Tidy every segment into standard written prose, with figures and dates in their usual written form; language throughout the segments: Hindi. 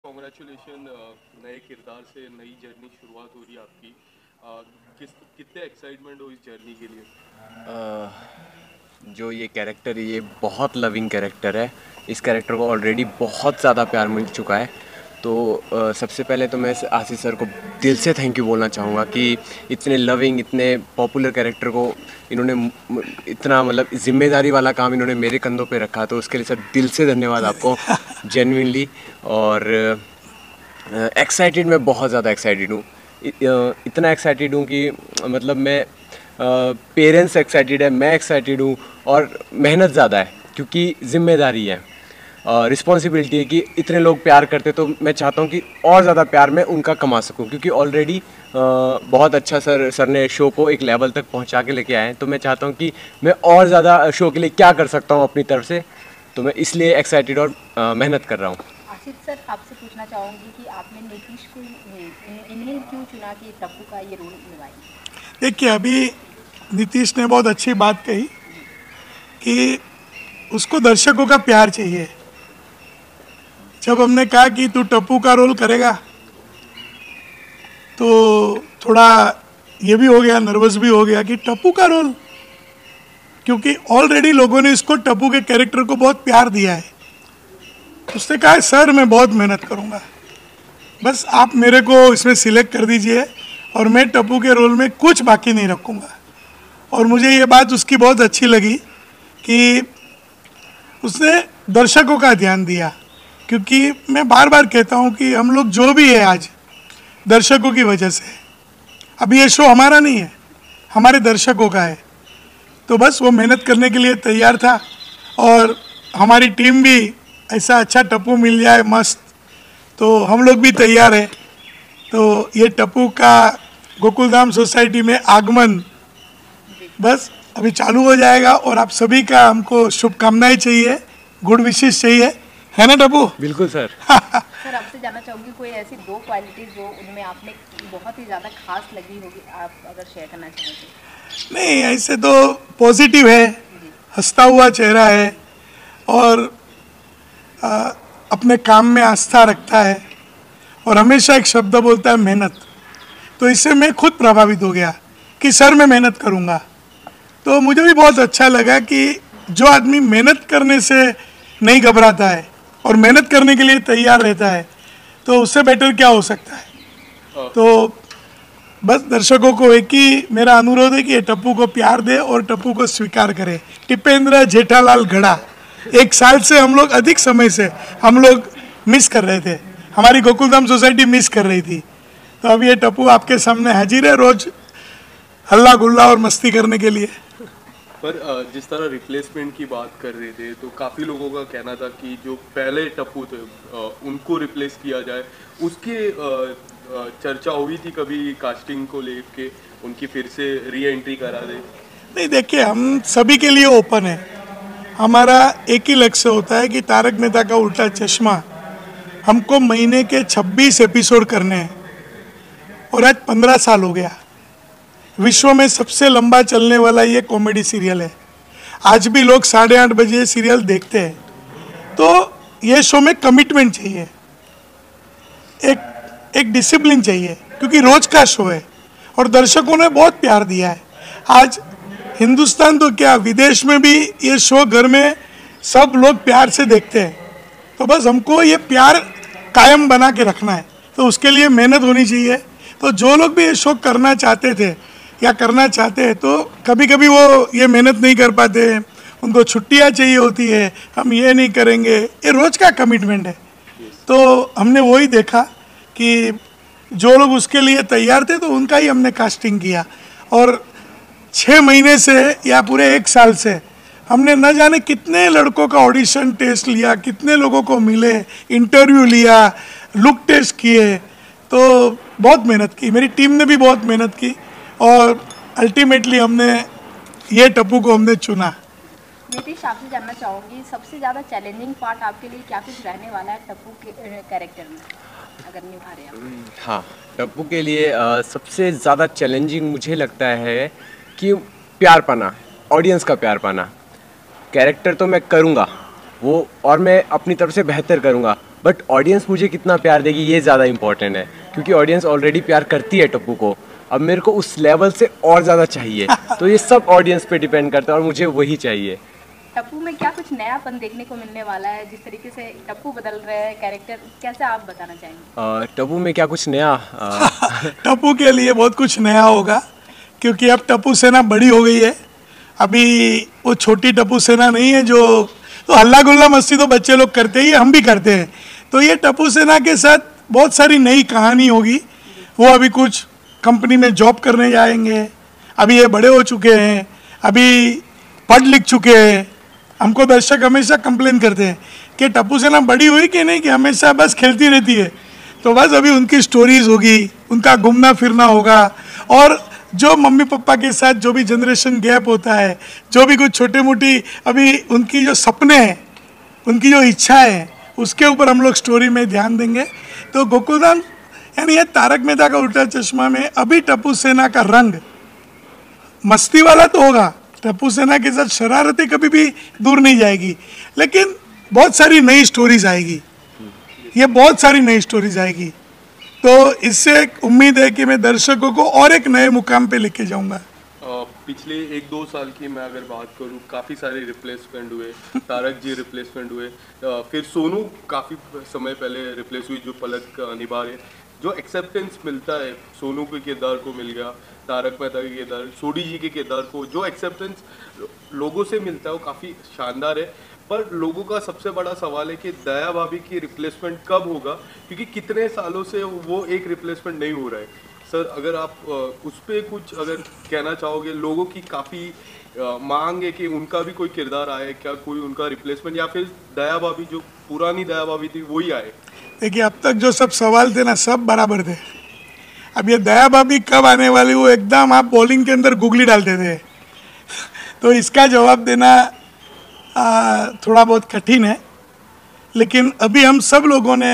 कॉन्ग्रेचुलेशन। नए किरदार से नई जर्नी शुरुआत हो रही है आपकी। कितने एक्साइटमेंट हो इस जर्नी के लिए? जो ये कैरेक्टर है ये बहुत लविंग कैरेक्टर है। इस कैरेक्टर को ऑलरेडी बहुत ज़्यादा प्यार मिल चुका है। तो सबसे पहले तो मैं आशीष सर को दिल से थैंक यू बोलना चाहूँगा कि इतने लविंग इतने पॉपुलर कैरेक्टर को इन्होंने इतना मतलब जिम्मेदारी वाला काम इन्होंने मेरे कंधों पे रखा। तो उसके लिए सर दिल से धन्यवाद आपको जेन्युइनली। और एक्साइटेड, मैं बहुत ज़्यादा एक्साइटेड हूँ। इतना एक्साइटेड हूँ कि मतलब मैं पेरेंट्स एक्साइटेड है, मैं एक्साइटेड हूँ। और मेहनत ज़्यादा है क्योंकि ज़िम्मेदारी है, रिस्पॉन्सिबिलिटी है कि इतने लोग प्यार करते। तो मैं चाहता हूँ कि और ज़्यादा प्यार मैं उनका कमा सकूँ क्योंकि ऑलरेडी बहुत अच्छा सर ने शो को एक लेवल तक पहुँचा के लेके आए हैं। तो मैं चाहता हूँ कि मैं और ज़्यादा शो के लिए क्या कर सकता हूँ अपनी तरफ से। तो मैं इसलिए एक्साइटेड और मेहनत कर रहा हूँ। आशीष सर, आपसे पूछना चाहूँगी कि आपने नीतीश को इन्हें क्यों चुना कि टप्पू का ये रोल निभाएं? देखिए, अभी नीतीश ने बहुत अच्छी बात कही कि उसको दर्शकों का प्यार चाहिए। जब हमने कहा कि तू टप्पू का रोल करेगा तो थोड़ा ये भी हो गया, नर्वस भी हो गया कि टप्पू का रोल, क्योंकि ऑलरेडी लोगों ने इसको टप्पू के कैरेक्टर को बहुत प्यार दिया है। उसने कहा सर मैं बहुत मेहनत करूँगा, बस आप मेरे को इसमें सिलेक्ट कर दीजिए और मैं टप्पू के रोल में कुछ बाकी नहीं रखूँगा। और मुझे ये बात उसकी बहुत अच्छी लगी कि उसने दर्शकों का ध्यान दिया, क्योंकि मैं बार बार कहता हूँ कि हम लोग जो भी है आज दर्शकों की वजह से। अभी ये शो हमारा नहीं है, हमारे दर्शकों का है। तो बस वो मेहनत करने के लिए तैयार था और हमारी टीम भी ऐसा अच्छा टप्पू मिल जाए मस्त, तो हम लोग भी तैयार हैं। तो ये टप्पू का गोकुलधाम सोसाइटी में आगमन बस अभी चालू हो जाएगा और आप सभी का हमको शुभकामनाएं चाहिए, गुड विशेष चाहिए, है ना टप्पू? बिल्कुल सर। सर, आपसे जानना चाहूँगी कोई ऐसी दो क्वालिटीज जो उनमें आपने बहुत ही ज़्यादा खास लगी होगी, आप अगर शेयर करना चाहें तो? नहीं, ऐसे तो पॉजिटिव है, हंसता हुआ चेहरा है और अपने काम में आस्था रखता है और हमेशा एक शब्द बोलता है मेहनत। तो इससे मैं खुद प्रभावित हो गया कि सर मैं मेहनत करूँगा। तो मुझे भी बहुत अच्छा लगा कि जो आदमी मेहनत करने से नहीं घबराता है और मेहनत करने के लिए तैयार रहता है तो उससे बेटर क्या हो सकता है। तो बस दर्शकों को एक ही मेरा अनुरोध है कि ये टप्पू को प्यार दे और टप्पू को स्वीकार करे। टिपेंद्र जेठालाल गढ़ा, 1 साल से हम लोग, अधिक समय से हम लोग मिस कर रहे थे, हमारी गोकुलधाम सोसाइटी मिस कर रही थी। तो अब ये टप्पू आपके सामने हाजिर है, रोज हल्ला गुल्ला और मस्ती करने के लिए। पर जिस तरह रिप्लेसमेंट की बात कर रहे थे तो काफ़ी लोगों का कहना था कि जो पहले टप्पू थे उनको रिप्लेस किया जाए। उसकी चर्चा हुई थी कभी कास्टिंग को लेके, उनकी फिर से री एंट्री करा दे? नहीं, देखिए हम सभी के लिए ओपन है। हमारा एक ही लक्ष्य होता है कि तारक मेहता का उल्टा चश्मा हमको महीने के 26 एपिसोड करने हैं और आज 15 साल हो गया। विश्व में सबसे लंबा चलने वाला ये कॉमेडी सीरियल है। आज भी लोग 8:30 बजे सीरियल देखते हैं। तो ये शो में कमिटमेंट चाहिए, एक डिसिप्लिन चाहिए, क्योंकि रोज का शो है और दर्शकों ने बहुत प्यार दिया है। आज हिंदुस्तान तो क्या, विदेश में भी ये शो घर में सब लोग प्यार से देखते हैं। तो बस हमको ये प्यार कायम बना के रखना है, तो उसके लिए मेहनत होनी चाहिए। तो जो लोग भी ये शो करना चाहते थे या करना चाहते हैं तो कभी कभी वो ये मेहनत नहीं कर पाते हैं, उनको छुट्टियाँ चाहिए होती है, हम ये नहीं करेंगे, ये रोज का कमिटमेंट है। तो हमने वही देखा कि जो लोग उसके लिए तैयार थे तो उनका ही हमने कास्टिंग किया। और 6 महीने से या पूरे 1 साल से हमने न जाने कितने लड़कों का ऑडिशन टेस्ट लिया, कितने लोगों को मिले, इंटरव्यू लिया, लुक टेस्ट किए। तो बहुत मेहनत की, मेरी टीम ने भी बहुत मेहनत की और अल्टीमेटली हमने ये टप्पू को हमने चुना। नीतीश, आपसे जानना चाहूँगी सबसे ज़्यादा चैलेंजिंग पार्ट आपके लिए क्या कुछ रहने वाला है टप्पू के कैरेक्टर में, अगर निभा रहे हैं? हाँ, टप्पू के लिए सबसे ज़्यादा चैलेंजिंग मुझे लगता है कि प्यार पाना, ऑडियंस का प्यार पाना। कैरेक्टर तो मैं करूँगा वो, और मैं अपनी तरफ से बेहतर करूँगा, बट ऑडियंस मुझे कितना प्यार देगी ये ज़्यादा इंपॉर्टेंट है, क्योंकि ऑडियंस ऑलरेडी प्यार करती है टप्पू को, अब मेरे को उस लेवल से और ज़्यादा चाहिए। तो ये सब ऑडियंस पे डिपेंड करता है और मुझे वही चाहिए। टप्पू में क्या कुछ नयापन देखने को मिलने वाला है? जिस तरीके से टप्पू बदल रहे हैं कैरेक्टर, कैसे आप बताना चाहेंगे? टप्पू में क्या कुछ नया? टप्पू के लिए बहुत कुछ नया होगा, क्योंकि अब टप्पू सेना बड़ी हो गई है। अभी वो छोटी टप्पू सेना नहीं है जो, तो हल्ला गुल्ला मस्ती तो बच्चे लोग करते ही, हम भी करते हैं। तो ये टप्पू सेना के साथ बहुत सारी नई कहानी होगी। वो अभी कुछ कंपनी में जॉब करने जाएंगे, अभी ये बड़े हो चुके हैं, अभी पढ़ लिख चुके हैं। हमको दर्शक हमेशा कंप्लेन करते हैं कि टप्पू सेना बड़ी हुई कि नहीं, कि हमेशा बस खेलती रहती है। तो बस अभी उनकी स्टोरीज होगी, उनका घूमना फिरना होगा, और जो मम्मी पापा के साथ जो भी जनरेशन गैप होता है, जो भी कुछ छोटे मोटी अभी उनकी जो सपने हैं, उनकी जो इच्छा है, उसके ऊपर हम लोग स्टोरी में ध्यान देंगे। तो गोकुलधाम यानी ये तारक मेहता का उल्टा चश्मा में अभी टप्पू सेना का रंग मस्ती वाला तो होगा, टप्पू सेना के साथ शरारतें कभी भी दूर नहीं जाएगी, लेकिन बहुत सारी नई स्टोरीज आएगी, ये बहुत सारी नई स्टोरीज आएगी। तो इससे उम्मीद है कि मैं दर्शकों को और एक नए मुकाम पे लेके जाऊंगा। पिछले 1-2 साल की मैं अगर बात करूं, काफ़ी सारे रिप्लेसमेंट हुए। तारक जी रिप्लेसमेंट हुए, फिर सोनू काफ़ी समय पहले रिप्लेस हुई जो पलक निभा रहे। जो एक्सेप्टेंस मिलता है सोनू के किरदार को मिल गया, तारक मेहता के किरदार, सोडी जी के किरदार को जो एक्सेप्टेंस लोगों से मिलता है वो काफ़ी शानदार है। पर लोगों का सबसे बड़ा सवाल है कि दया भाभी की रिप्लेसमेंट कब होगा, क्योंकि कितने सालों से वो एक रिप्लेसमेंट नहीं हो रहा है। सर अगर आप उस पर कुछ अगर कहना चाहोगे, लोगों की काफ़ी मांग है कि उनका भी कोई किरदार आए, क्या कोई उनका रिप्लेसमेंट, या फिर दया भाभी जो पुरानी दया भाभी थी वही आए? देखिए, अब तक जो सब सवाल थे ना, सब बराबर थे। अब ये दया भाभी कब आने वाली, वो एकदम आप बॉलिंग के अंदर गुगली डालते थे। तो इसका जवाब देना थोड़ा बहुत कठिन है, लेकिन अभी हम सब लोगों ने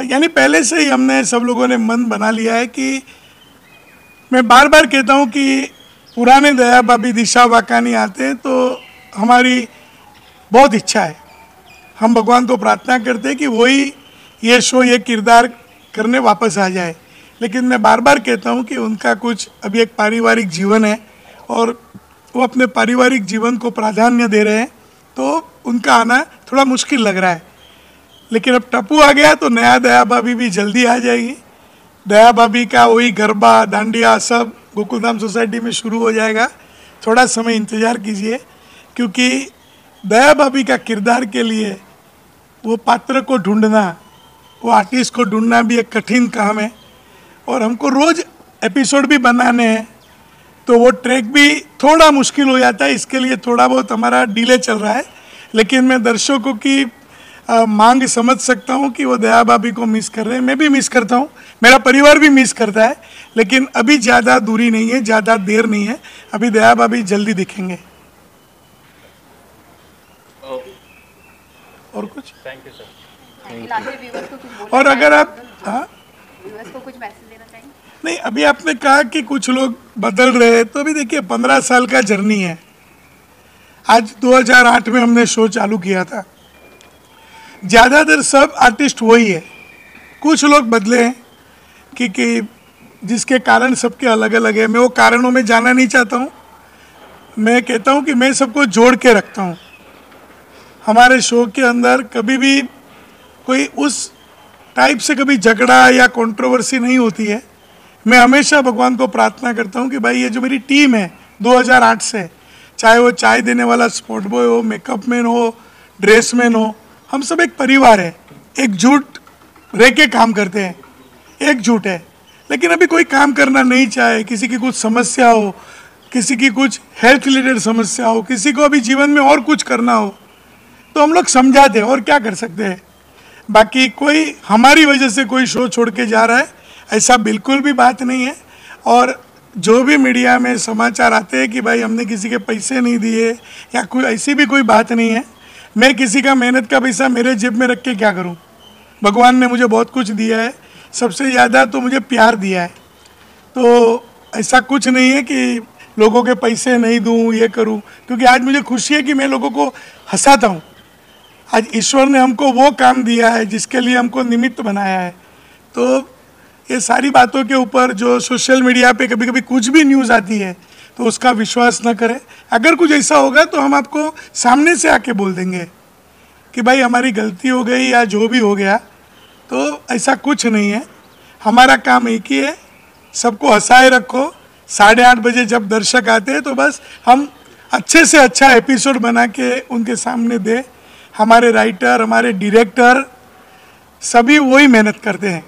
यानी पहले से ही हमने सब लोगों ने मन बना लिया है कि मैं बार बार कहता हूँ कि पुराने दया भाभी दिशा वाकानी आते हैं तो हमारी बहुत इच्छा है, हम भगवान को प्रार्थना करते हैं कि वही ये शो ये किरदार करने वापस आ जाए। लेकिन मैं बार बार कहता हूँ कि उनका कुछ अभी एक पारिवारिक जीवन है और वो अपने पारिवारिक जीवन को प्राधान्य दे रहे हैं, तो उनका आना थोड़ा मुश्किल लग रहा है। लेकिन अब टप्पू आ गया तो नया दया भाभी भी जल्दी आ जाएगी। दया भाभी का वही गरबा डांडिया सब गोकुलधाम सोसाइटी में शुरू हो जाएगा। थोड़ा समय इंतज़ार कीजिए, क्योंकि दया भाभी का किरदार के लिए वो पात्र को ढूंढना, वो आर्टिस्ट को ढूंढना भी एक कठिन काम है, और हमको रोज़ एपिसोड भी बनाने हैं, तो वो ट्रैक भी थोड़ा मुश्किल हो जाता है। इसके लिए थोड़ा बहुत हमारा डिले चल रहा है, लेकिन मैं दर्शकों की मांग समझ सकता हूँ कि वो दया भाभी को मिस कर रहे हैं। मैं भी मिस करता हूँ, मेरा परिवार भी मिस करता है, लेकिन अभी ज़्यादा दूरी नहीं है, ज़्यादा देर नहीं है, अभी दया भाभी जल्दी दिखेंगे। और कुछ? Thank you sir. और अगर आप व्यूअर्स को कुछ मैसेज देना चाहेंगे? नहीं, अभी आपने कहा कि कुछ लोग बदल रहे हैं, तो अभी देखिए 15 साल का जर्नी है। आज 2008 में हमने शो चालू किया था, ज़्यादातर सब आर्टिस्ट वही है, कुछ लोग बदले हैं कि जिसके कारण सबके अलग अलग है। मैं वो कारणों में जाना नहीं चाहता हूँ, मैं कहता हूँ कि मैं सबको जोड़ के रखता हूँ। हमारे शो के अंदर कभी भी कोई उस टाइप से कभी झगड़ा या कंट्रोवर्सी नहीं होती है। मैं हमेशा भगवान को प्रार्थना करता हूँ कि भाई ये जो मेरी टीम है 2008 से, चाहे वो चाय देने वाला स्पॉट बॉय हो, मेकअप मैन हो, ड्रेस मैन हो, हम सब एक परिवार है, एकजुट रह के काम करते हैं, एकजुट है। लेकिन अभी कोई काम करना नहीं चाहे, किसी की कुछ समस्या हो, किसी की कुछ हेल्थ रिलेटेड समस्या हो, किसी को अभी जीवन में और कुछ करना हो, तो हम लोग समझाते हैं, और क्या कर सकते हैं। बाकी कोई हमारी वजह से कोई शो छोड़ के जा रहा है, ऐसा बिल्कुल भी बात नहीं है। और जो भी मीडिया में समाचार आते हैं कि भाई हमने किसी के पैसे नहीं दिए या कोई ऐसी भी कोई बात नहीं है। मैं किसी का मेहनत का पैसा मेरे जेब में रख के क्या करूं? भगवान ने मुझे बहुत कुछ दिया है, सबसे ज़्यादा तो मुझे प्यार दिया है। तो ऐसा कुछ नहीं है कि लोगों के पैसे नहीं दूं, ये करूं, क्योंकि आज मुझे खुशी है कि मैं लोगों को हंसाता हूं। आज ईश्वर ने हमको वो काम दिया है जिसके लिए हमको निमित्त बनाया है। तो ये सारी बातों के ऊपर जो सोशल मीडिया पे कभी कभी कुछ भी न्यूज़ आती है तो उसका विश्वास न करें। अगर कुछ ऐसा होगा तो हम आपको सामने से आके बोल देंगे कि भाई हमारी गलती हो गई या जो भी हो गया, तो ऐसा कुछ नहीं है। हमारा काम एक ही है, सबको हंसाए रखो। 8:30 बजे जब दर्शक आते हैं तो बस हम अच्छे से अच्छा एपिसोड बना के उनके सामने दे। हमारे राइटर, हमारे डायरेक्टर सभी वही मेहनत करते हैं।